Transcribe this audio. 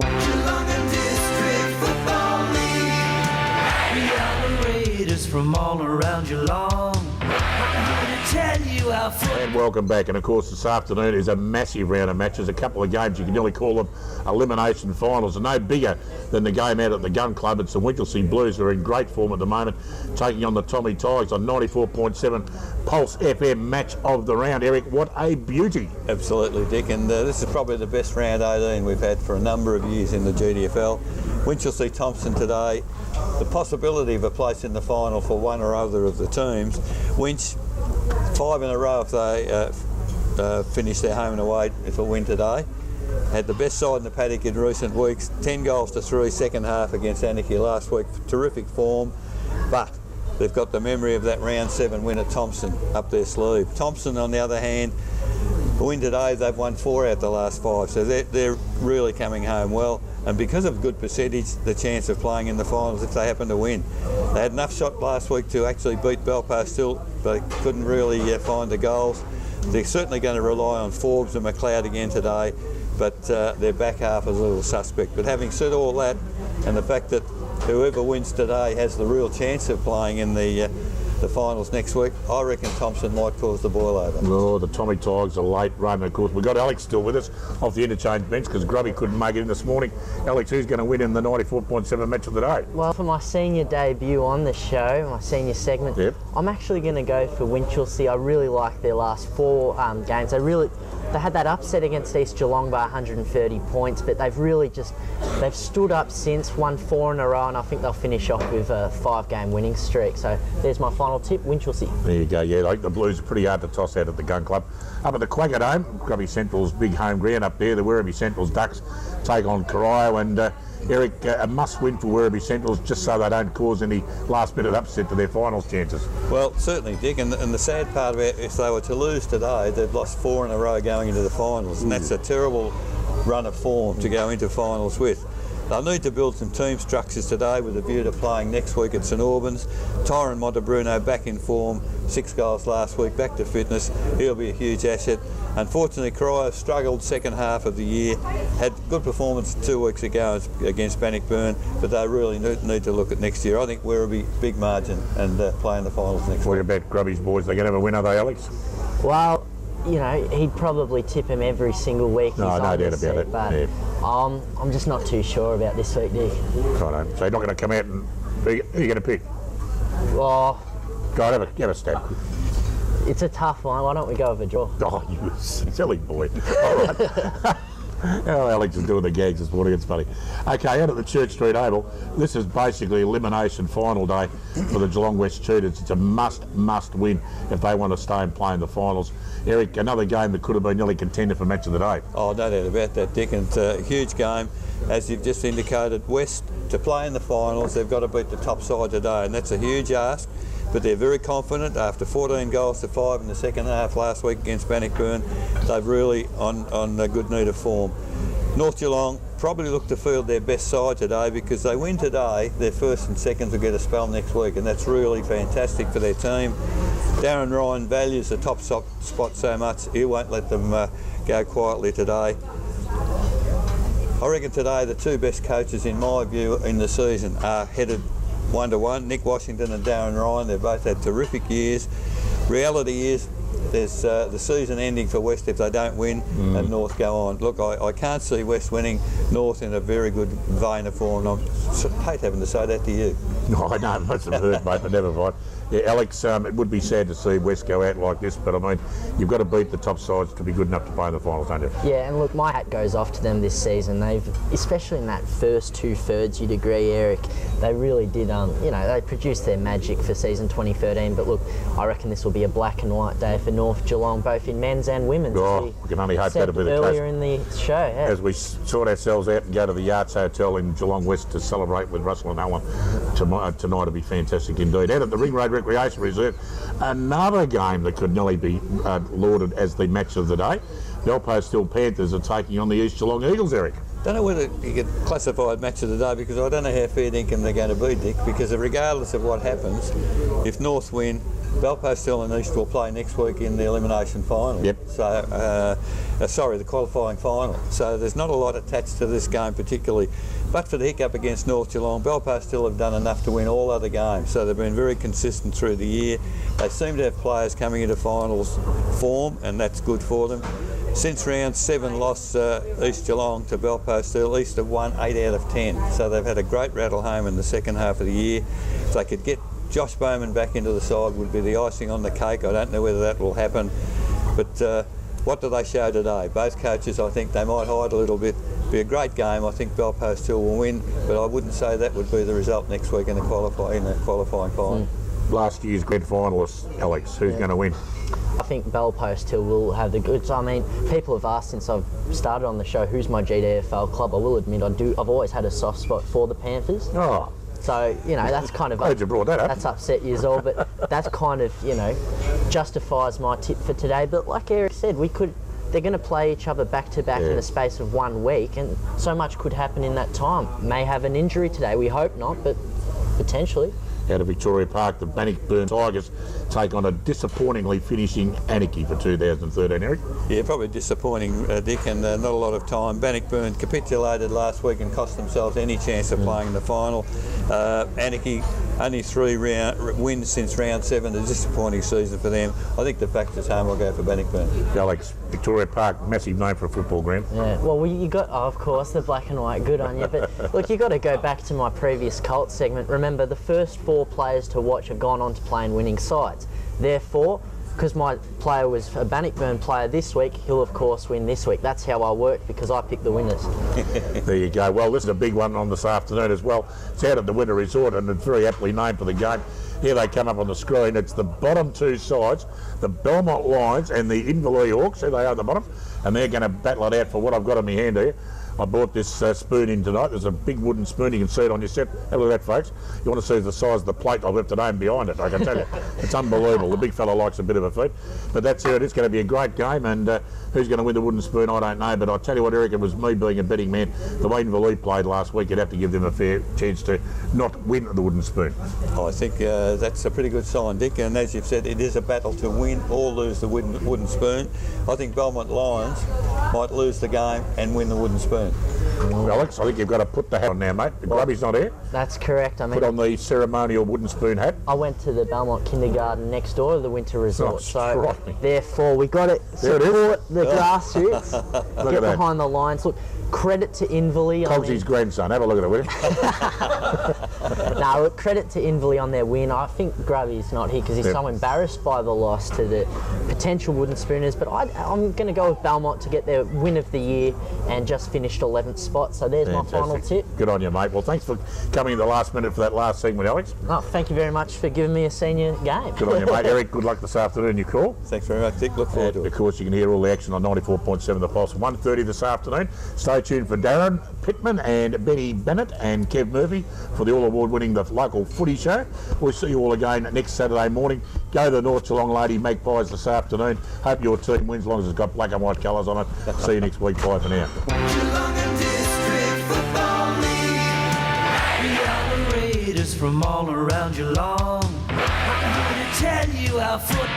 Geelong and District Football League. We are the Raiders from all around Geelong. I'm here to tell you how And welcome back. And of course, this afternoon is a massive round of matches. A couple of games, you can nearly call them elimination finals, and no bigger than the game out at the Gun Club. It's the Winchelsea Blues, who are in great form at the moment, taking on the Tommy Tigers on 94.7 Pulse FM match of the round. Eric, what a beauty. Absolutely, Dick, and this is probably the best round 18 we've had for a number of years in the GDFL. Winchelsea Thompson today, the possibility of a place in the final for one or other of the teams. Winch, 5 in a row if they finish their home and away if a win today. Had the best side in the paddock in recent weeks, 10 goals to 3 second half against Anarchy last week, terrific form, but they've got the memory of that round 7 win at Thompson up their sleeve. Thompson, on the other hand, a win today, they've won 4 out the last 5, so they're really coming home well. And because of good percentage, the chance of playing in the finals if they happen to win. They had enough shot last week to actually beat Belfast still, but they couldn't really find the goals. They're certainly going to rely on Forbes and McLeod again today, but their back half is a little suspect. But having said all that, and the fact that whoever wins today has the real chance of playing in the finals next week, I reckon Thompson might cause the boil over. Oh, the Tommy Tigers are late run. Of course, we've got Alex still with us off the interchange bench because Grubby couldn't make it in this morning. Alex, who's going to win in the 94.7 match of the day? Well, for my senior debut on the show, my senior segment, I'm actually going to go for Winchelsea. I really like their last 4 games. They had that upset against East Geelong by 130 points, but they've stood up since, won 4 in a row, and I think they'll finish off with a 5-game winning streak. So there's my final tip, Winchelsea. There you go, yeah, like the Blues are pretty hard to toss out at the Gun Club. Up at the Quagga Dome, Grubby Central's big home ground up there, the Werribee Central's Ducks take on Corio, and Eric, a must-win for Werribee Centrals just so they don't cause any last-minute upset to their finals chances. Well, certainly, Dick, and the sad part of it, if they were to lose today, they've lost 4 in a row going into the finals, and that's a terrible run of form to go into finals with. They'll need to build some team structures today with a view to playing next week at St Albans. Tyron Montebruno back in form, 6 goals last week, back to fitness. He'll be a huge asset. Unfortunately, Cryer struggled second half of the year, had good performance 2 weeks ago against Bannockburn, but they really need to look at next year. I think Werribee, big margin, and play in the finals next week. What about Grubby's boys? They're going to have a win, are they, Alex? Well, you know, he'd probably tip him every single week. No doubt about it. But yeah. I'm just not too sure about this week, Dick. Righto. So you're not going to come out and who are you going to pick? Well, go on, have a stab. It's a tough one. Why don't we go with a draw? Oh, you silly boy. All right. Oh, Alex is doing the gags this morning, it's funny. Okay, out at the Church Street Oval, this is basically elimination final day for the Geelong West Cheetahs. It's a must win if they want to stay and play in the finals. Eric, another game that could have been nearly contender for match of the day. Oh, no doubt about that, Dick, and it's a huge game. As you've just indicated, West, to play in the finals, they've got to beat the top side today, and that's a huge ask. But they're very confident after 14 goals to 5 in the second half last week against Bannockburn. They've really on a good need of form. North Geelong probably look to field their best side today because they win today, their first and seconds will get a spell next week, and that's really fantastic for their team. Darren Ryan values the top spot so much, he won't let them go quietly today. I reckon today the 2 best coaches in my view in the season are headed 1-1, Nick Washington and Darren Ryan. They've both had terrific years. Reality is there's the season ending for West if they don't win and North go on. Look, I can't see West winning, North in a very good vein of form. I hate having to say that to you. No, I know, I must have heard, mate, but never mind. Yeah, Alex, it would be sad to see West go out like this, but I mean, you've got to beat the top sides to be good enough to play in the finals, don't you? Yeah, and look, my hat goes off to them this season. They've, especially in that first 2/3, you'd agree, Eric, they really did, you know, they produced their magic for season 2013, but look, I reckon this will be a black and white day for North Geelong, both in men's and women's. Oh, we can only hope that'll be the case. Earlier in the show, yeah. As we sort ourselves out and go to the Yachts Hotel in Geelong West to celebrate with Russell and Owen tonight will be fantastic indeed. Out at the Ring Road Recreation Reserve, another game that could nearly be lauded as the match of the day. The Belfast Hill Panthers are taking on the East Geelong Eagles, Eric. Don't know whether you get classified match of the day because I don't know how fair dinkum they're going to be, Dick, because regardless of what happens, if North win, Belpost Hill and East will play next week in the elimination final. Yep. So, sorry, the qualifying final. So there's not a lot attached to this game particularly. But for the hiccup against North Geelong, Belpost Hill have done enough to win all other games. So they've been very consistent through the year. They seem to have players coming into finals form, and that's good for them. Since round 7 lost East Geelong to Belpost Hill, East have won 8 out of 10. So they've had a great rattle home in the second half of the year. If they could get Josh Bowman back into the side, would be the icing on the cake. I don't know whether that will happen. But what do they show today? Both coaches, I think they might hide a little bit. Be a great game. I think Belpost Hill will win, but I wouldn't say that would be the result next week in the qualifying final. Last year's grand finalists, Alex, who's going to win? I think Belpost Hill will have the goods. I mean, people have asked since I've started on the show, who's my GDFL club? I will admit I've always had a soft spot for the Panthers. Oh. So, you know, that's kind of... Glad you brought that up. That's upset years old, but that kind of, you know, justifies my tip for today. But like Eric said, they're going to play each other back to back in the space of 1 week, and so much could happen in that time. May have an injury today, we hope not, but potentially. Out of Victoria Park, the Bannockburn Tigers take on a disappointingly finishing Anarchy for 2013, Eric. Yeah, probably disappointing, Dick, and not a lot of time. Bannockburn capitulated last week and cost themselves any chance of playing in the final. Anarchy, only 3 wins since round 7, a disappointing season for them. I think the fact is home will go for Bannockburn. Alex, Victoria Park, massive name for a football ground. Yeah, well, you got, of course, the black and white, good on you. But look, you got to go back to my previous Colts segment. Remember, the first 4 players to watch have gone on to play in winning sides. Therefore, because my player was a Bannockburn player this week, he'll of course win this week. That's how I work, because I pick the winners. There you go. Well, this is a big one on this afternoon as well. It's out at the Winter Resort, and it's very aptly named for the game. Here they come up on the screen. It's the bottom 2 sides, the Belmont Lions and the Inverleigh Hawks. Here they are at the bottom, and they're going to battle it out for what I've got in my hand here. I bought this spoon in tonight. There's a big wooden spoon. You can see it on your set. Have a look at that, folks. You want to see the size of the plate I've left at home behind it, I can tell you. It's unbelievable. The big fella likes a bit of a feed. But that's how it is. Going to be a great game, and who's going to win the wooden spoon, I don't know. But I tell you what, Eric, it was me being a betting man. The way Inverleigh played last week, you'd have to give them a fair chance to not win the wooden spoon. I think that's a pretty good sign, Dick, and as you've said, it is a battle to win or lose the wooden spoon. I think Belmont Lions might lose the game and win the wooden spoon. Alex, I think you've got to put the hat on now, mate. The grubby's not here. That's correct. I mean, Put on the ceremonial wooden spoon hat. I went to the Belmont kindergarten next door to the Winter Resort, so strike me. therefore we got to There it is. support the grassroots, Look get at that. behind the Lions. Look, credit to Inverleigh. Cogsy's grandson. Have a look at it, will you? No, look, credit to Inverleigh on their win. I think Grubby's not here because he's so embarrassed by the loss to the potential wooden spooners, but I'm going to go with Belmont to get their win of the year and just finished 11th spot. So there's my final tip. Good on you, mate. Well, thanks for coming in the last minute for that last segment, Alex. Oh, thank you very much for giving me a senior game. Good on you, mate. Eric, good luck this afternoon. You call. Thanks very much, Dick. Look forward to it. Of course, you can hear all the action on 94.7 The Pulse. 1:30 this afternoon. Stay tuned for Darren Pittman and Benny Bennett and Kev Murphy for the all-award winning The Local Footy Show. We'll see you all again next Saturday morning. Go to the North Geelong Lady Magpies this afternoon. Hope your team wins as long as it's got black and white colours on it. See you next week. Bye for now. Geelong and District Football League. We are the Raiders from all around Geelong. I'm here to tell you how football